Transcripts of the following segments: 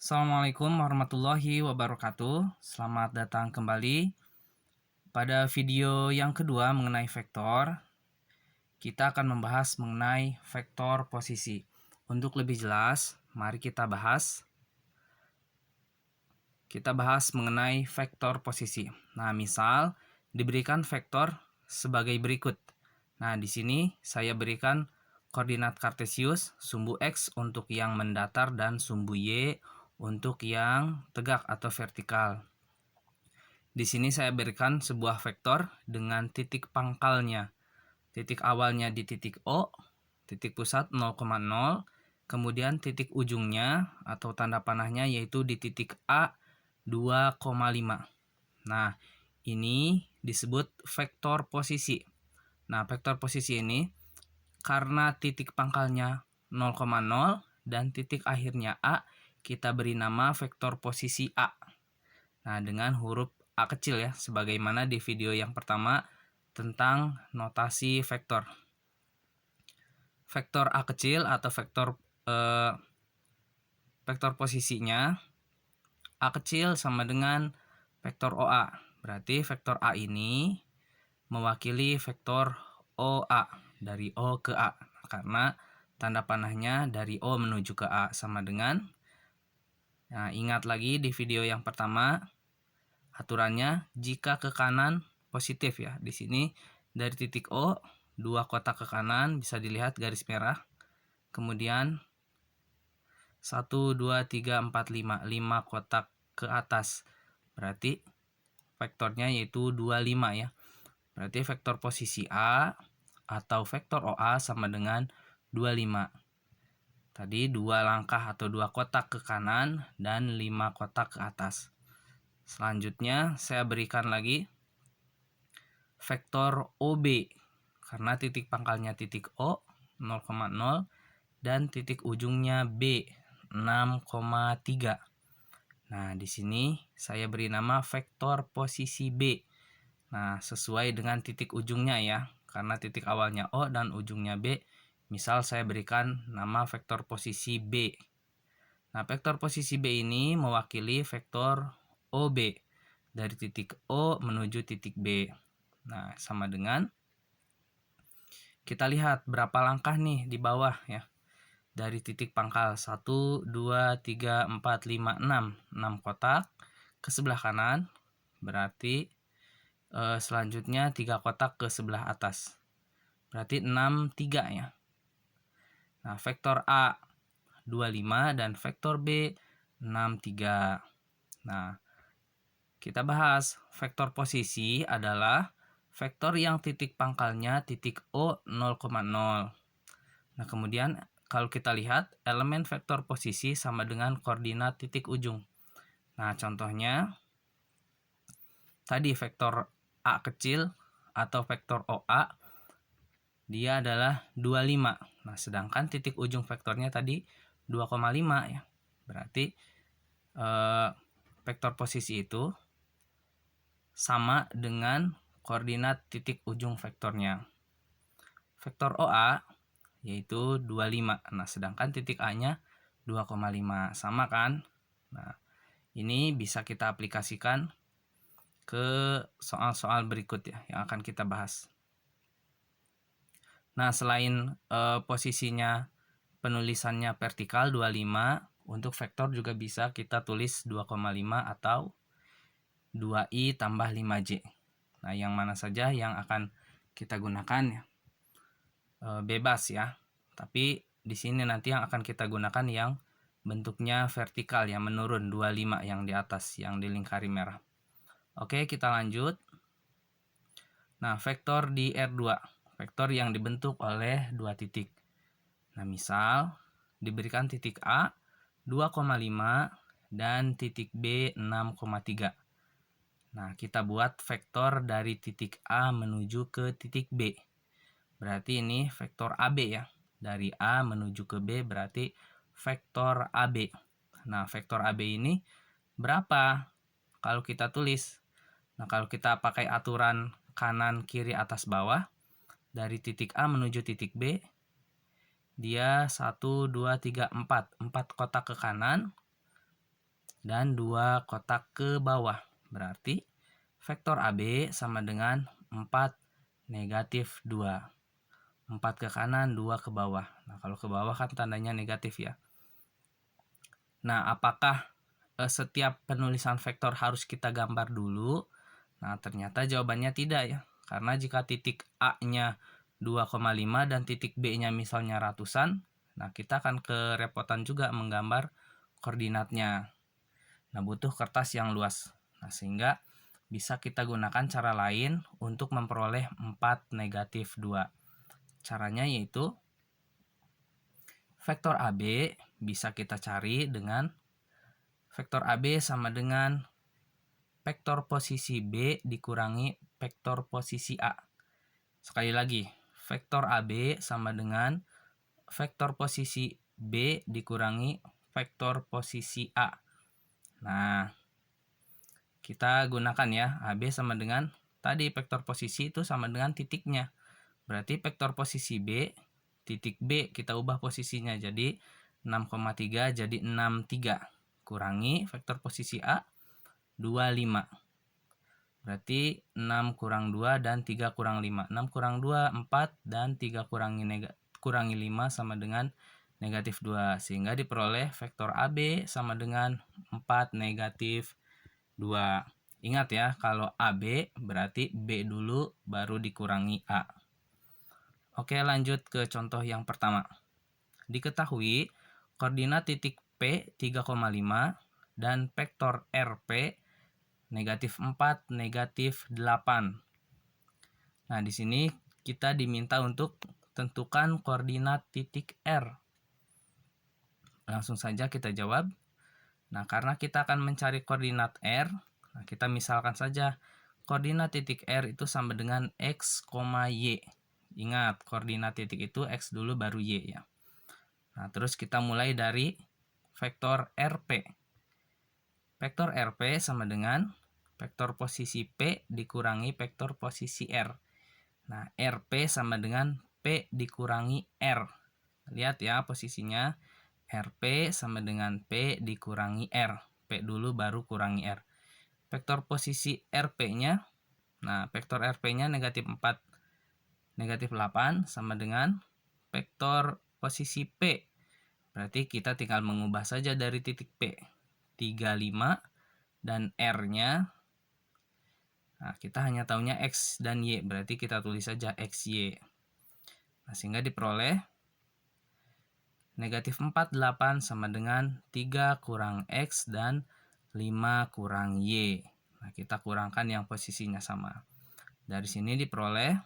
Assalamualaikum warahmatullahi wabarakatuh. Selamat datang kembali. Pada video yang kedua mengenai vektor, kita akan membahas mengenai vektor posisi. Untuk lebih jelas, mari kita bahas. Kita bahas mengenai vektor posisi. Nah, misal diberikan vektor sebagai berikut. Nah, di sini saya berikan koordinat kartesius sumbu X untuk yang mendatar dan sumbu Y untuk yang tegak atau vertikal. Di sini saya berikan sebuah vektor dengan titik pangkalnya. Titik awalnya di titik O, titik pusat 0,0, kemudian titik ujungnya atau tanda panahnya yaitu di titik A 2,5. Nah, ini disebut vektor posisi. Nah, vektor posisi ini karena titik pangkalnya 0,0 dan titik akhirnya A, kita beri nama vektor posisi A. Nah, dengan huruf A kecil ya, sebagaimana di video yang pertama tentang notasi vektor. Vektor A kecil atau vektor posisinya A kecil sama dengan vektor OA. Berarti vektor A ini mewakili vektor OA dari O ke A. Karena tanda panahnya dari O menuju ke A sama dengan. Nah, ingat lagi di video yang pertama aturannya jika ke kanan positif ya. Di sini dari titik O 2 kotak ke kanan bisa dilihat garis merah. Kemudian 1, 2, 3, 4, 5 kotak ke atas. Berarti vektornya yaitu 25 ya. Berarti vektor posisi A atau vektor OA sama dengan 25. Tadi 2 langkah atau 2 kotak ke kanan dan 5 kotak ke atas. Selanjutnya saya berikan lagi vektor OB. Karena titik pangkalnya titik O 0,0 dan titik ujungnya B 6,3. Nah, di sini saya beri nama vektor posisi B. Nah, sesuai dengan titik ujungnya ya. Karena titik awalnya O dan ujungnya B, misal saya berikan nama vektor posisi B. Nah, vektor posisi B ini mewakili vektor OB dari titik O menuju titik B. Nah, sama dengan kita lihat berapa langkah nih di bawah ya. Dari titik pangkal 1, 2, 3, 4, 5, 6. 6 kotak ke sebelah kanan. Berarti selanjutnya 3 kotak ke sebelah atas. Berarti 6, 3 ya. Nah, vektor A 25 dan vektor B 6, 3. Nah, kita bahas vektor posisi adalah vektor yang titik pangkalnya titik O 0,0. Nah, kemudian kalau kita lihat elemen vektor posisi sama dengan koordinat titik ujung. Nah, contohnya tadi vektor A kecil atau vektor OA dia adalah 25. Nah, sedangkan titik ujung vektornya tadi 2,5 ya. Berarti vektor posisi itu sama dengan koordinat titik ujung vektornya. Vektor OA yaitu 25. Nah, sedangkan titik A-nya 2,5. Sama kan? Nah, ini bisa kita aplikasikan ke soal-soal berikut ya yang akan kita bahas. Nah, selain posisinya penulisannya vertikal 25, untuk vektor juga bisa kita tulis 2,5 atau 2i tambah 5j. Nah, yang mana saja yang akan kita gunakan ya. Bebas ya. Tapi di sini nanti yang akan kita gunakan yang bentuknya vertikal yang menurun 25 yang di atas yang dilingkari merah. Oke, kita lanjut. Nah, vektor di R2, vektor yang dibentuk oleh 2 titik. Nah, misal diberikan titik A 2,5 dan titik B 6,3. Nah, kita buat vektor dari titik A menuju ke titik B. Berarti ini vektor AB ya. Dari A menuju ke B berarti vektor AB. Nah, vektor AB ini berapa kalau kita tulis? Nah, kalau kita pakai aturan kanan, kiri, atas, bawah, dari titik A menuju titik B, dia 1, 2, 3, 4. 4 kotak ke kanan, dan 2 kotak ke bawah. Berarti vektor AB sama dengan 4 negatif 2. 4 ke kanan, 2 ke bawah. Nah, kalau ke bawah kan tandanya negatif ya. Nah, apakah setiap penulisan vektor harus kita gambar dulu? Nah, ternyata jawabannya tidak ya. Karena jika titik A-nya 2,5 dan titik B-nya misalnya ratusan, nah kita akan kerepotan juga menggambar koordinatnya. Nah, butuh kertas yang luas. Nah, sehingga bisa kita gunakan cara lain untuk memperoleh 4 negatif 2. Caranya yaitu vektor AB bisa kita cari dengan vektor AB sama dengan vektor posisi B dikurangi vektor posisi A. Sekali lagi, vektor AB sama dengan vektor posisi B dikurangi vektor posisi A. Nah, kita gunakan ya, AB sama dengan tadi vektor posisi itu sama dengan titiknya. Berarti vektor posisi B, titik B kita ubah posisinya jadi 6,3 jadi 63. Kurangi vektor posisi A 25. Berarti 6 kurang 2 dan 3 kurang 5. 6 kurang 2 4 dan 3 kurangi 5 sama dengan negatif 2. Sehingga diperoleh vektor AB sama dengan 4 negatif 2. Ingat ya, kalau AB berarti B dulu baru dikurangi A. Oke, lanjut ke contoh yang pertama. Diketahui koordinat titik P 3,5 dan vektor RP negatif 4, negatif 8. Nah, di sini kita diminta untuk tentukan koordinat titik R. Langsung saja kita jawab. Nah, karena kita akan mencari koordinat R, nah kita misalkan saja koordinat titik R itu sama dengan X, Y. Ingat, koordinat titik itu X dulu baru Y ya. Nah, terus kita mulai dari vektor RP. Vektor RP sama dengan vektor posisi P dikurangi vektor posisi R. Nah, RP sama dengan P dikurangi R. Lihat ya posisinya. RP sama dengan P dikurangi R. P dulu baru kurangi R. Vektor posisi RP-nya, nah vektor RP-nya negatif 4, negatif 8 sama dengan vektor posisi P. Berarti kita tinggal mengubah saja dari titik P. 35 dan R-nya. Nah, kita hanya tahunya X dan Y. Berarti kita tulis saja XY. Nah, sehingga diperoleh negatif 48 sama dengan 3 kurang X dan 5 kurang Y. Nah, kita kurangkan yang posisinya sama. Dari sini diperoleh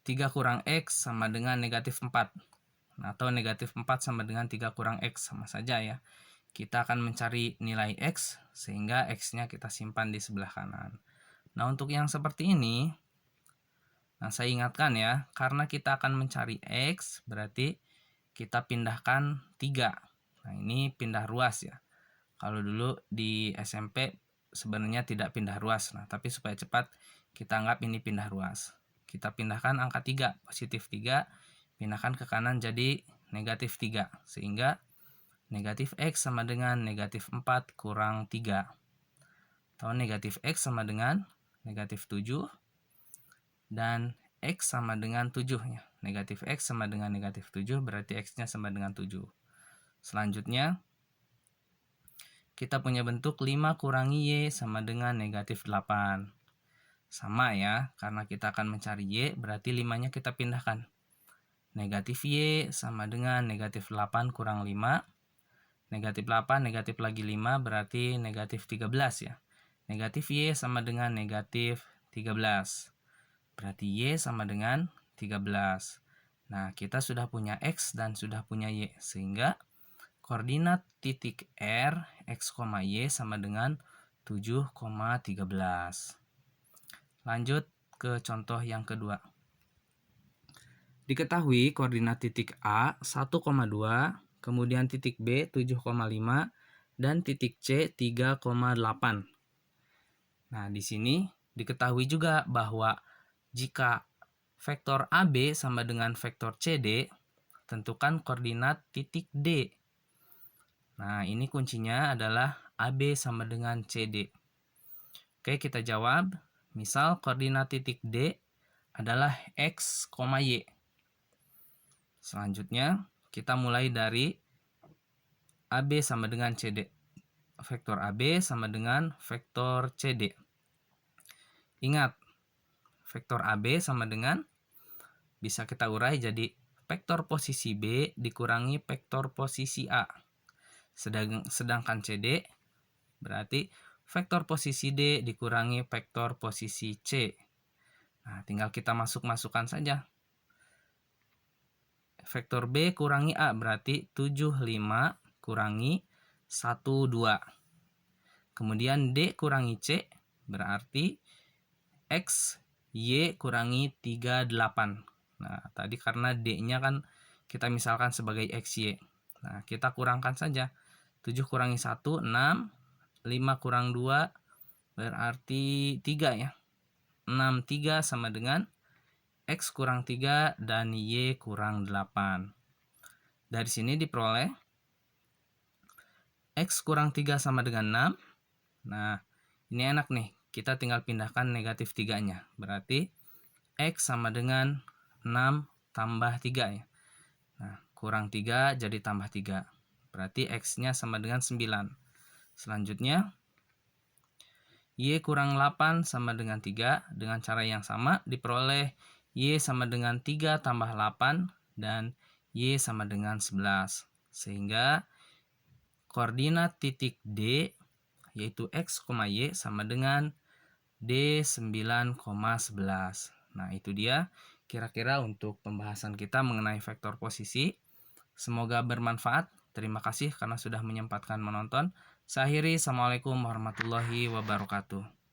3 kurang X sama dengan negatif 4. Nah, atau negatif 4 sama dengan 3 kurang X, sama saja ya. Kita akan mencari nilai X, sehingga X-nya kita simpan di sebelah kanan. Nah, untuk yang seperti ini, nah saya ingatkan ya, karena kita akan mencari X, berarti kita pindahkan 3. Nah, ini pindah ruas ya. Kalau dulu di SMP sebenarnya tidak pindah ruas. Nah, tapi supaya cepat kita anggap ini pindah ruas. Kita pindahkan angka 3, positif 3, pindahkan ke kanan jadi negatif 3. Sehingga negatif X sama dengan negatif 4 kurang 3. Atau negatif X sama dengan negatif 7. Dan X sama dengan 7 ya. Negatif X sama dengan negatif 7 berarti X-nya sama dengan 7. Selanjutnya kita punya bentuk 5 kurangi Y sama dengan negatif 8. Sama ya, karena kita akan mencari Y, berarti 5-nya kita pindahkan. Negatif Y sama dengan negatif 8 kurang 5. Negatif 8, negatif lagi 5, berarti negatif 13 ya. Negatif Y sama dengan negatif 13. Berarti Y sama dengan 13. Nah, kita sudah punya X dan sudah punya Y. Sehingga koordinat titik R, X, Y sama dengan 7,13. Lanjut ke contoh yang kedua. Diketahui koordinat titik A 1,2, kemudian titik B 7,5, dan titik C 3,8. Nah, di sini diketahui juga bahwa jika vektor AB sama dengan vektor CD, tentukan koordinat titik D. Nah, ini kuncinya adalah AB sama dengan CD. Oke, kita jawab. Misal koordinat titik D adalah X, Y. Selanjutnya, kita mulai dari AB sama dengan CD. Vektor AB sama dengan vektor CD. Ingat, vektor AB sama dengan, bisa kita urai jadi vektor posisi B dikurangi vektor posisi A. Sedangkan CD berarti vektor posisi D dikurangi vektor posisi C. Nah, tinggal kita masukkan saja. Vektor B kurangi A berarti 75 kurangi 12. Kemudian D kurangi C berarti X, Y kurangi 38. Nah, tadi karena D-nya kan kita misalkan sebagai XY. Nah, kita kurangkan saja. 7 kurangi 1, 6. 5 kurang 2, berarti 3 ya. 6, 3 sama dengan X kurang 3 dan Y kurang 8. Dari sini diperoleh X kurang 3 sama dengan 6. Nah, ini enak nih. Kita tinggal pindahkan negatif 3-nya. Berarti X sama dengan 6 tambah 3 ya. Nah, kurang 3 jadi tambah 3. Berarti X-nya sama dengan 9. Selanjutnya, Y kurang 8 sama dengan 3. Dengan cara yang sama diperoleh Y sama dengan 3 tambah 8 dan Y sama dengan 11. Sehingga koordinat titik D yaitu X, Y sama dengan D 9,11. Nah, itu dia kira-kira untuk pembahasan kita mengenai vektor posisi. Semoga bermanfaat. Terima kasih karena sudah menyempatkan menonton. Saya akhiri, Assalamualaikum warahmatullahi wabarakatuh.